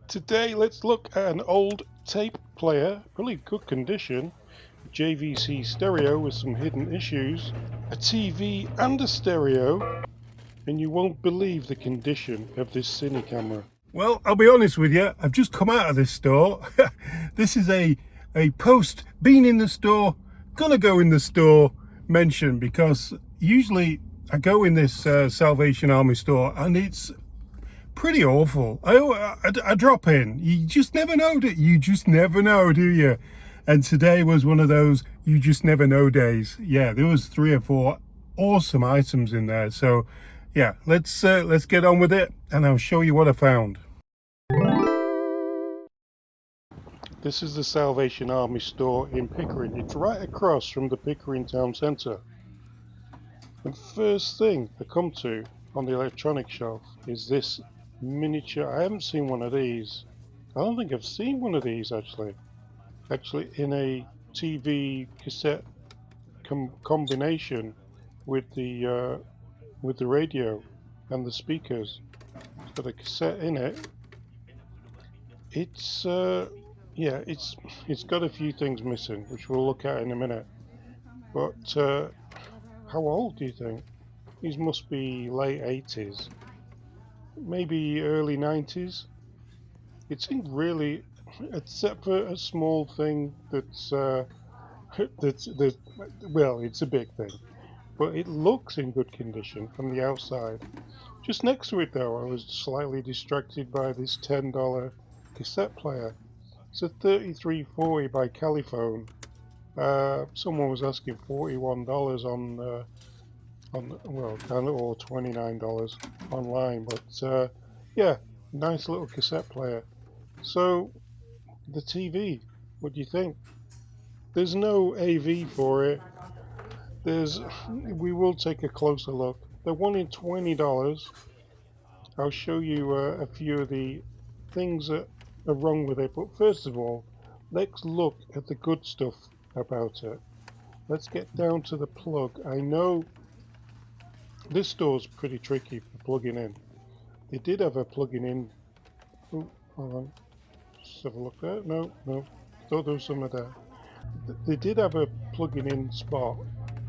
Today, let's look at an old tape player, really good condition, JVC stereo with some hidden issues, a TV and a stereo, and you won't believe the condition of this cine camera. Well, I'll be honest with you, I've just come out of this store. This is a post been in the store, gonna go in the store mention, because usually I go in this Salvation Army store and it's pretty awful. I drop in. You just never know, you just never know, do you? And today was one of those you just never know days. Yeah, there was 3 or 4 awesome items in there. So yeah, let's get on with it, and I'll show you what I found. This is the Salvation Army store in Pickering. It's right across from the Pickering town centre. The first thing I come to on the electronic shelf is this miniature. I haven't seen one of these. I don't think I've seen one of these actually in a TV cassette combination with the radio and the speakers. It's got a cassette in it. It's yeah, it's got a few things missing, which we'll look at in a minute. But how old do you think? These must be late 80s, maybe early 90s. It seemed really, except for a small thing that's well, it's a big thing, but it looks in good condition from the outside. Just next to it, though, I was slightly distracted by this $10 cassette player. It's a 3340 by Caliphone. Someone was asking $41 well, or $29 online, but yeah, nice little cassette player. So the TV, what do you think? There's no AV for it. We will take a closer look. They're wanting $20. I'll show you a few of the things that are wrong with it, but first of all, let's look at the good stuff about it. Let's get down to the plug. I know this store's pretty tricky for plugging in. They did have a plugging in. Oh, hold on. Just have a look there. No. Thought there was some of that. They did have a plugging in spot,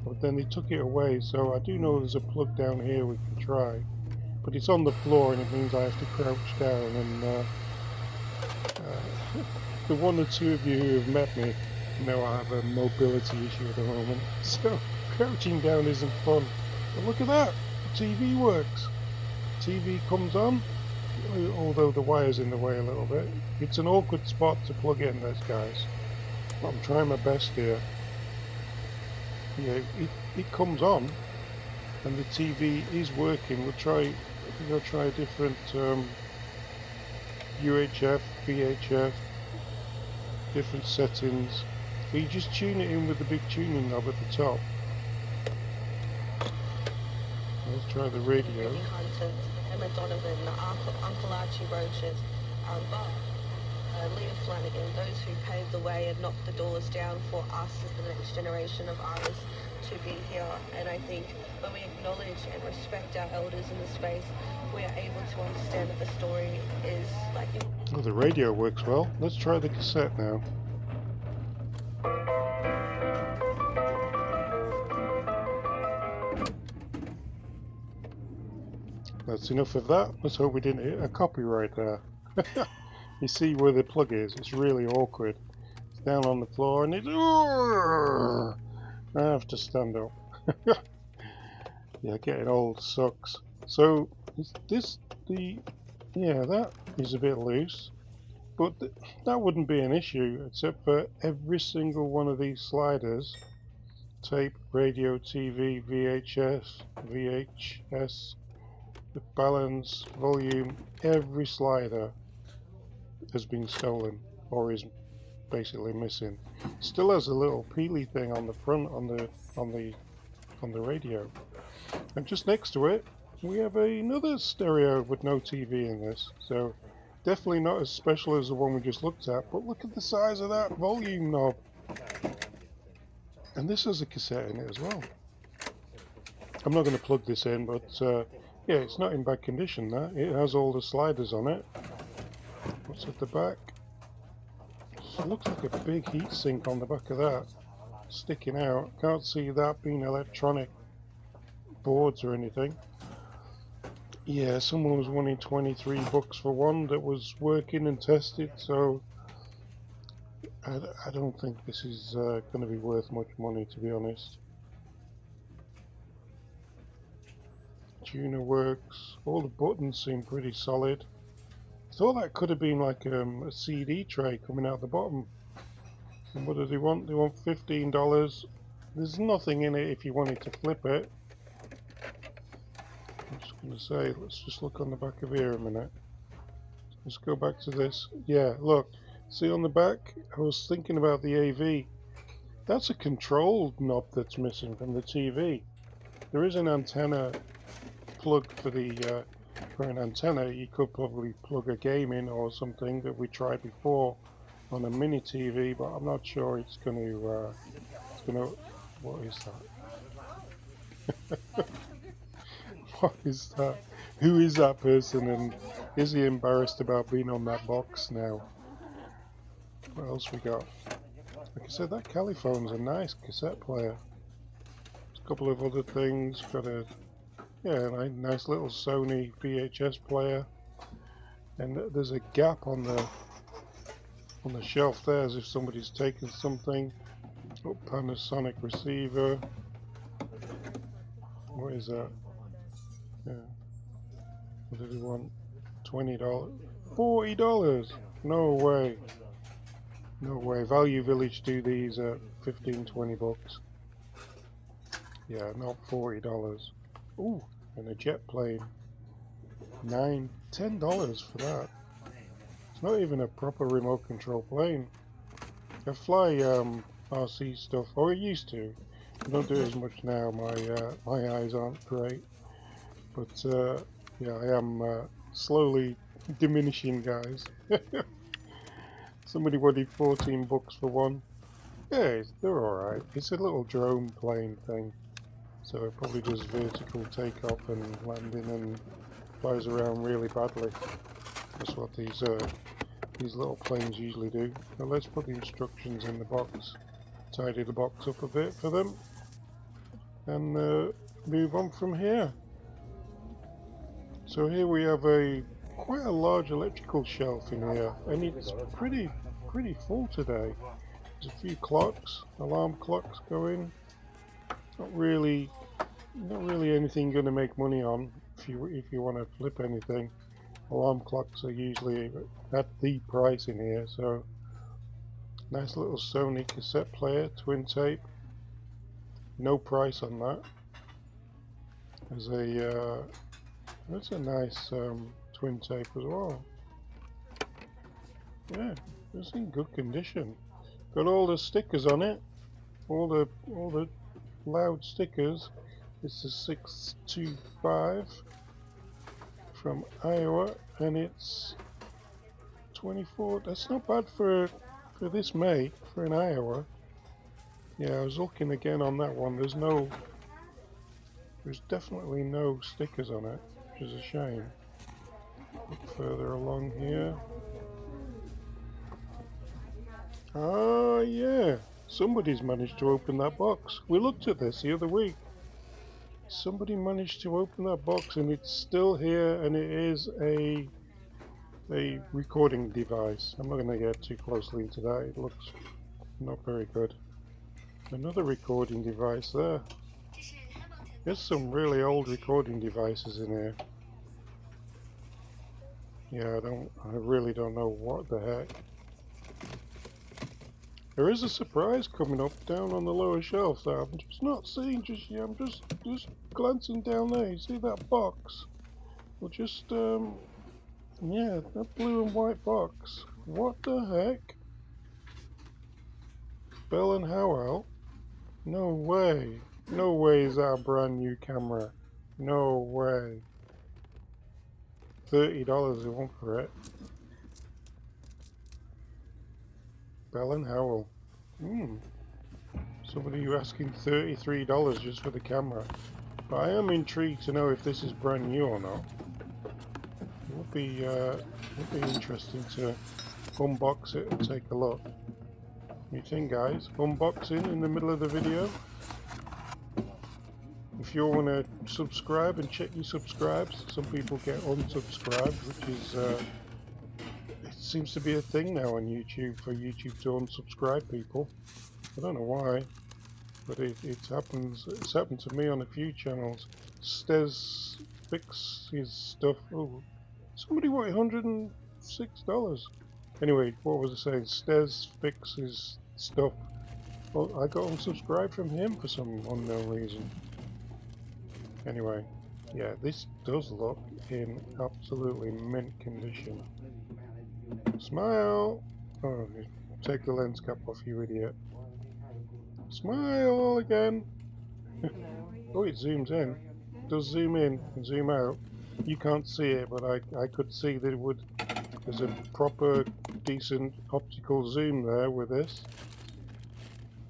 but then they took it away. So I do know there's a plug down here we can try, but it's on the floor and it means I have to crouch down. And the 1 or 2 of you who have met me know I have a mobility issue at the moment, so crouching down isn't fun. But look at that, the TV works. TV comes on, although the wire's in the way a little bit. It's an awkward spot to plug in this, guys. I'm trying my best here. Yeah, it comes on, and the TV is working. I think I'll try a different UHF, VHF, different settings. So you just tune it in with the big tuning knob at the top. Let's try the radio. Emma Donovan, Uncle Archie Roaches, Leah Flanagan, those who paved the way and knocked the doors down for us as the next generation of artists to be here. And I think when we acknowledge and respect our elders in the space, we are able to understand that the story is like... Oh, the radio works well. Let's try the cassette now. That's enough of that. Let's hope we didn't hit a copyright there. You see where the plug is? It's really awkward. It's down on the floor and it's... I have to stand up. Yeah, getting old sucks. So, yeah, that is a bit loose. But that wouldn't be an issue, except for every single one of these sliders, tape, radio, TV, VHS, the balance, volume, every slider has been stolen or is basically missing. Still has a little peely thing on the front on the radio. And just next to it, we have another stereo with no TV in this. So definitely not as special as the one we just looked at, but look at the size of that volume knob. And this has a cassette in it as well. I'm not going to plug this in, but yeah, it's not in bad condition. That it has all the sliders on it. What's at the back? It looks like a big heat sink on the back of that, sticking out. Can't see that being electronic boards or anything. Yeah, someone was wanting 23 bucks for one that was working and tested, so I don't think this is going to be worth much money, to be honest. Tuner works. All the buttons seem pretty solid. I thought that could have been like a CD tray coming out the bottom. And what do they want? They want $15. There's nothing in it if you wanted to flip it. I'm just going to say, let's just look on the back of here a minute. Let's go back to this. Yeah, look. See on the back? I was thinking about the AV. That's a control knob that's missing from the TV. There is an antenna plug for an antenna. You could probably plug a game in or something that we tried before on a mini TV, but I'm not sure it's going to. What is that? What is that? Who is that person, and is he embarrassed about being on that box now? What else we got? Like I said, that Caliphone's a nice cassette player. A couple of other things. Got a nice little Sony VHS player, and there's a gap on the shelf there, as if somebody's taken something. Oh, Panasonic receiver. What is that? Yeah. What did he want? $20. $40. No way. No way. Value Village do these at 15, 20 bucks. Yeah, not $40. Ooh, and a jet plane. $9, $10 for that. It's not even a proper remote control plane. I fly RC stuff, or I used to. I don't do it as much now. My eyes aren't great, but yeah, I am slowly diminishing, guys. Somebody wanted 14 bucks for one. Yeah, they're alright. It's a little drone plane thing, so it probably does vertical takeoff and landing and flies around really badly. That's what these little planes usually do. Now let's put the instructions in the box, tidy the box up a bit for them, and move on from here. So here we have quite a large electrical shelf in here, and it's pretty full today. There's a few clocks, alarm clocks going. Not really anything going to make money on if you want to flip anything. Alarm clocks are usually at the price in here. So nice little Sony cassette player, twin tape. No price on that. That's a nice twin tape as well. Yeah, it's in good condition. Got all the stickers on it. All the loud stickers. It's a 625 from Iowa, and it's 24. That's not bad for this make, for an Iowa. Yeah, I was looking again on that one. There's definitely no stickers on it, which is a shame. Look further along here. Ah, yeah. Somebody's managed to open that box. We looked at this the other week. Somebody managed to open that box, and it's still here, and it is a recording device. I'm not going to get too closely into that. It looks not very good. Another recording device there. There's some really old recording devices in here. Yeah, I really don't know what the heck. There is a surprise coming up down on the lower shelf that I'm just not seeing just yet. I'm just glancing down there. You see that box? Well, just yeah, that blue and white box. What the heck? Bell and Howell? No way. No way is that a brand new camera. No way. $30 they want for it. Bell and Howell. Somebody asking $33 just for the camera. But I am intrigued to know if this is brand new or not. would be interesting to unbox it and take a look. What do you think, guys? Unboxing in the middle of the video. If you want to subscribe and check your subscribes, some people get unsubscribed, which is it seems to be a thing now on YouTube for YouTube to unsubscribe people. I don't know why, but it happens. It's happened to me on a few channels. Stez fixes stuff. Oh, somebody wanted $106. Anyway, what was I saying? Stez fixes stuff. Well, I got unsubscribed from him for some unknown reason. Anyway, yeah, this does look in absolutely mint condition. Smile! Oh, take the lens cap off, you idiot. Smile again! Oh, it zooms in. It does zoom in and zoom out. You can't see it, but I could see that it would. There's a proper, decent optical zoom there with this.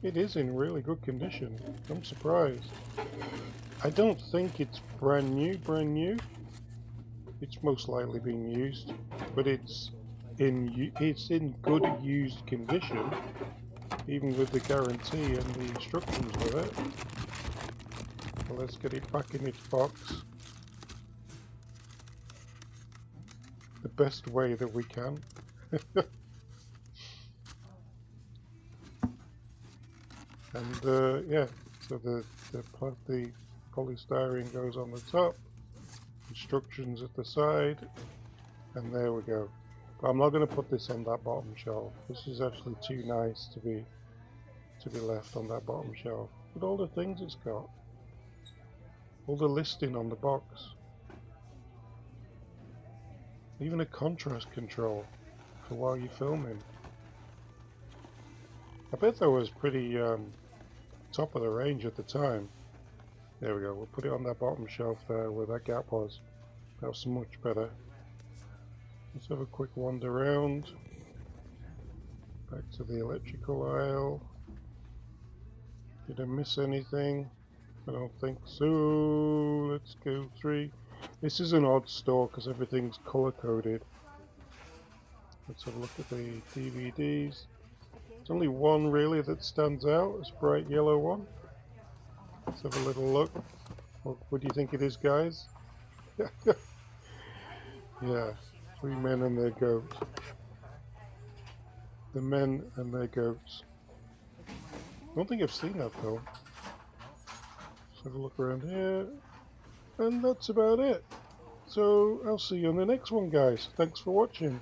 It is in really good condition. I'm surprised. I don't think it's brand new. It's most likely been used, but it's in good used condition, even with the guarantee and the instructions with it. So let's get it back in its box the best way that we can. And yeah, so the polystyrene goes on the top, instructions at the side, and there we go. But I'm not going to put this on that bottom shelf. This is actually too nice to be left on that bottom shelf. Look at all the things it's got, all the listing on the box, even a contrast control for while you're filming. I bet that was pretty top of the range at the time. There we go. We'll put it on that bottom shelf there where that gap was. That's much better. Let's have a quick wander around. Back to the electrical aisle. Did I miss anything? I don't think so. Let's go 3. This is an odd store because everything's color coded. Let's have a look at the DVDs. There's only one really that stands out, this bright yellow one. Let's have a little look. What do you think it is, guys? Yeah, 3 men and their goats. The men and their goats. I don't think I've seen that film. Let's have a look around here. And that's about it. So I'll see you on the next one, guys. Thanks for watching.